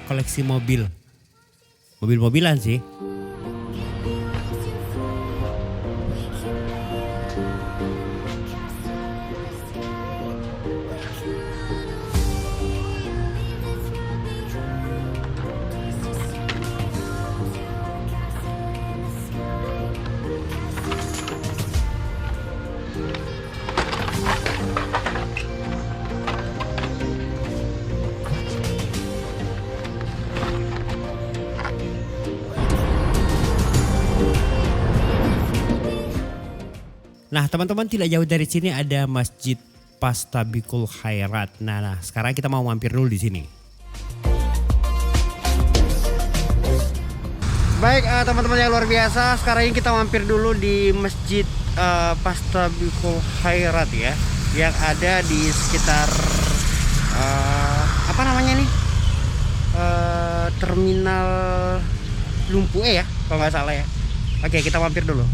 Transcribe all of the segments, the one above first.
koleksi mobil. Mobil-mobilan sih. Nah teman-teman, tidak jauh dari sini ada Masjid Pastabikul Khairat. Nah, sekarang kita mau mampir dulu di sini. Baik teman-teman yang luar biasa, sekarang ini kita mampir dulu di Masjid Pastabikul Khairat ya, yang ada di sekitar apa namanya nih, Terminal Lumpue ya kalau nggak salah ya. Oke, kita mampir dulu.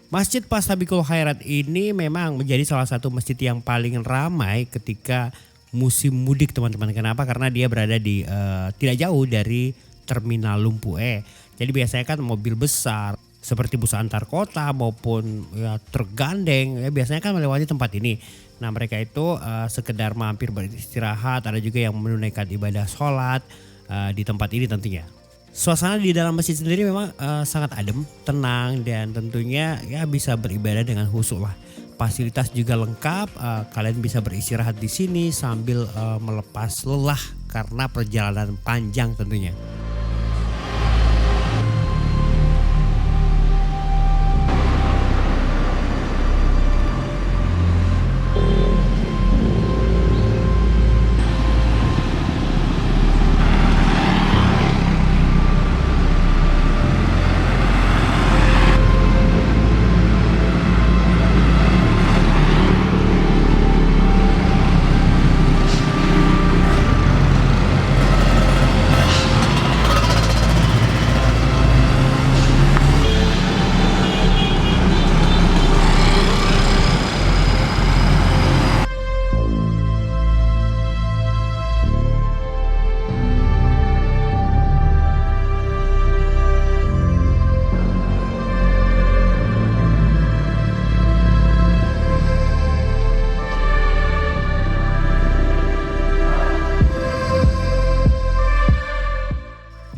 Masjid Pastabikul Khairat ini memang menjadi salah satu masjid yang paling ramai ketika musim mudik teman-teman. Kenapa? Karena dia berada di tidak jauh dari Terminal Lumpue. Jadi biasanya kan mobil besar seperti bus antar kota maupun ya, truk gandeng ya, biasanya kan melewati tempat ini. Nah mereka itu sekedar mampir beristirahat, ada juga yang menunaikan ibadah sholat di tempat ini tentunya. Suasana di dalam masjid sendiri memang sangat adem, tenang, dan tentunya ya bisa beribadah dengan khusyuk lah. Fasilitas juga lengkap, kalian bisa beristirahat di sini sambil melepas lelah karena perjalanan panjang tentunya.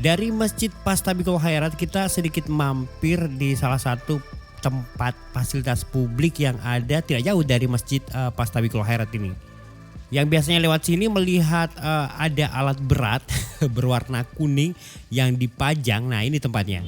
Dari Masjid Pastabikul Khairat kita sedikit mampir di salah satu tempat fasilitas publik yang ada tidak jauh dari Masjid Pastabikul Khairat ini. Yang biasanya lewat sini melihat ada alat berat berwarna kuning yang dipajang. Nah ini tempatnya.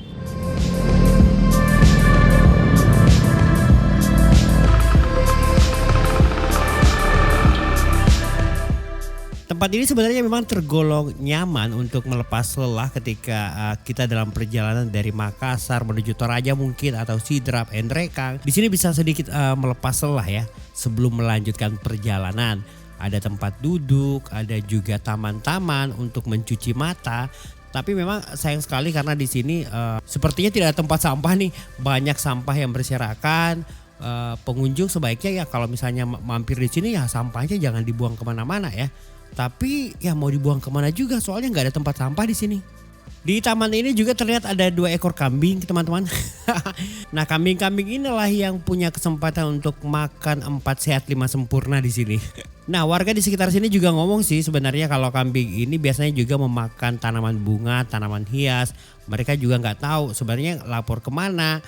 Tempat ini sebenarnya memang tergolong nyaman untuk melepas lelah ketika kita dalam perjalanan dari Makassar menuju Toraja mungkin atau Sidrap, Endrekang. Di sini bisa sedikit melepas lelah ya sebelum melanjutkan perjalanan. Ada tempat duduk, ada juga taman-taman untuk mencuci mata. Tapi memang sayang sekali karena di sini sepertinya tidak ada tempat sampah nih. Banyak sampah yang berserakan. Pengunjung sebaiknya ya kalau misalnya mampir di sini ya sampahnya jangan dibuang kemana-mana ya. Tapi ya mau dibuang kemana juga soalnya nggak ada tempat sampah di sini. Di taman ini juga terlihat ada 2 ekor kambing teman-teman. Nah kambing-kambing inilah yang punya kesempatan untuk makan 4 sehat 5 sempurna di sini. Nah warga di sekitar sini juga ngomong sih sebenarnya kalau kambing ini biasanya juga memakan tanaman bunga, tanaman hias. Mereka juga nggak tahu sebenarnya lapor kemana.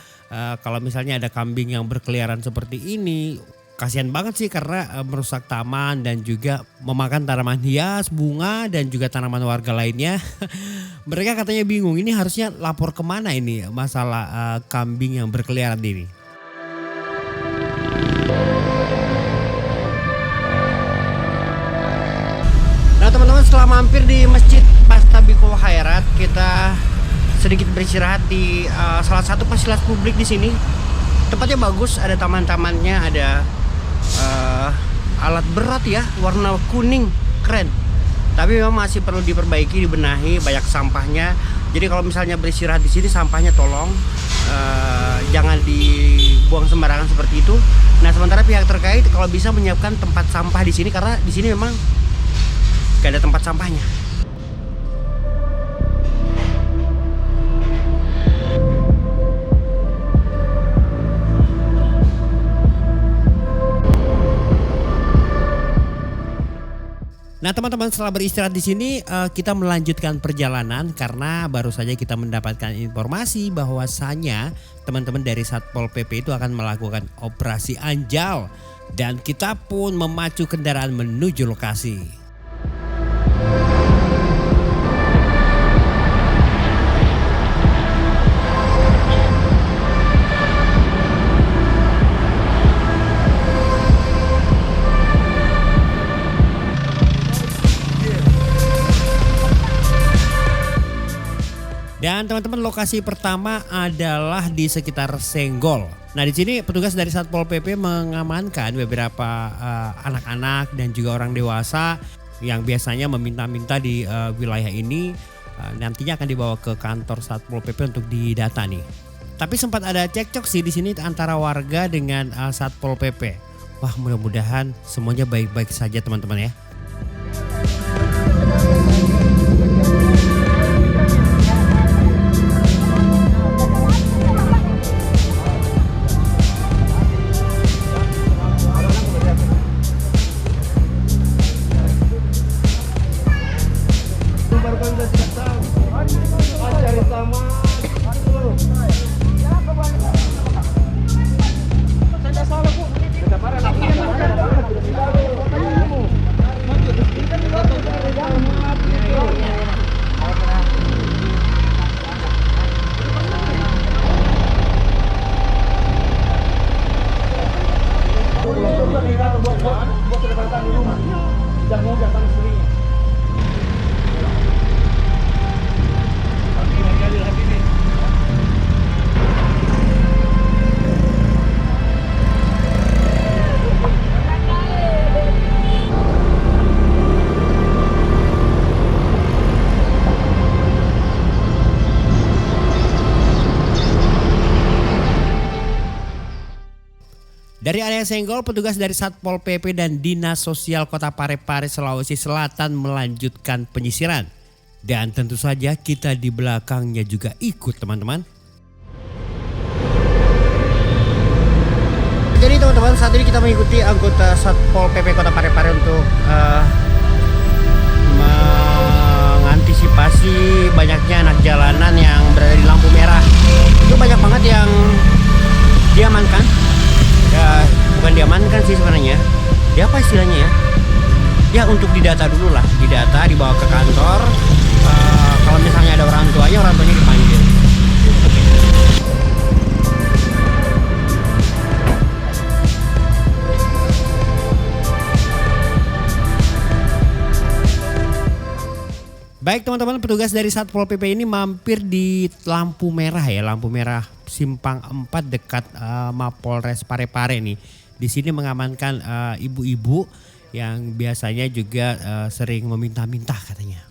Kalau misalnya ada kambing yang berkeliaran seperti ini. Kasihan banget sih karena merusak taman dan juga memakan tanaman hias, bunga dan juga tanaman warga lainnya. Mereka katanya bingung ini harusnya lapor kemana ini masalah kambing yang berkeliaran ini. Nah teman-teman setelah mampir di Masjid Pastabikul Khairat kita sedikit beristirahat di salah satu fasilitas publik di sini. Tempatnya bagus, ada taman-tamannya, ada alat berat ya warna kuning keren, tapi memang masih perlu diperbaiki, dibenahi, banyak sampahnya. Jadi kalau misalnya beristirahat di sini sampahnya tolong jangan dibuang sembarangan seperti itu. Nah sementara pihak terkait kalau bisa menyiapkan tempat sampah di sini karena di sini memang gak ada tempat sampahnya. Nah teman-teman, setelah beristirahat di sini kita melanjutkan perjalanan karena baru saja kita mendapatkan informasi bahwasanya teman-teman dari Satpol PP itu akan melakukan operasi Anjal dan kita pun memacu kendaraan menuju lokasi. Dan teman-teman, lokasi pertama adalah di sekitar Senggol. Nah di sini petugas dari Satpol PP mengamankan beberapa anak-anak dan juga orang dewasa yang biasanya meminta-minta di wilayah ini. Nantinya akan dibawa ke kantor Satpol PP untuk didata nih. Tapi sempat ada cekcok sih di sini antara warga dengan Satpol PP. Wah, mudah-mudahan semuanya baik-baik saja teman-teman ya. Dari area Senggol, petugas dari Satpol PP dan Dinas Sosial Kota Parepare, Sulawesi Selatan melanjutkan penyisiran. Dan tentu saja kita di belakangnya juga ikut teman-teman. Jadi teman-teman, saat ini kita mengikuti anggota Satpol PP Kota Parepare untuk mengantisipasi banyaknya anak jalanan yang berada di lampu merah. Itu banyak banget yang diamankan. Ya, bukan diamankan sih sebenarnya. Dia apa istilahnya ya? Ya untuk didata dulu lah, didata, dibawa ke kantor. Kalau misalnya ada orang tuanya dipanggil. Baik teman-teman, petugas dari Satpol PP ini mampir di lampu merah ya, lampu merah Simpang 4 dekat Mapolres Parepare nih. Di sini mengamankan ibu-ibu yang biasanya juga sering meminta-minta katanya.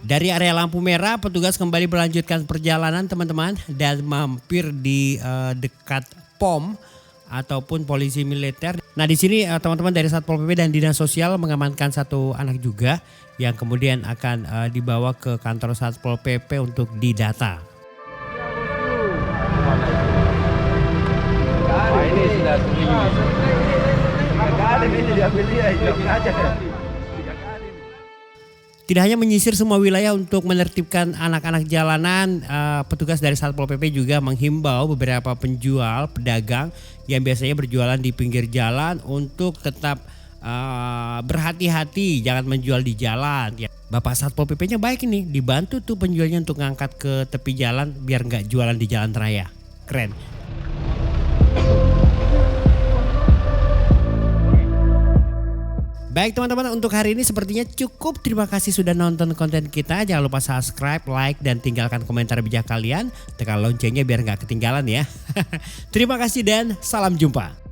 Dari area lampu merah, petugas kembali melanjutkan perjalanan teman-teman dan mampir di dekat POM ataupun polisi militer. Nah di sini teman-teman dari Satpol PP dan Dinas Sosial mengamankan satu anak juga yang kemudian akan dibawa ke kantor Satpol PP untuk didata. Ini sudah Tidak hanya menyisir semua wilayah untuk menertibkan anak-anak jalanan, petugas dari Satpol PP juga menghimbau beberapa penjual, pedagang yang biasanya berjualan di pinggir jalan untuk tetap berhati-hati, jangan menjual di jalan. Bapak Satpol PP-nya baik ini, dibantu tuh penjualnya untuk ngangkat ke tepi jalan biar nggak jualan di jalan raya. Keren. Baik teman-teman, untuk hari ini sepertinya cukup. Terima kasih sudah nonton konten kita. Jangan lupa subscribe, like, dan tinggalkan komentar bijak kalian. Tekan loncengnya biar nggak ketinggalan ya. Terima kasih dan salam jumpa.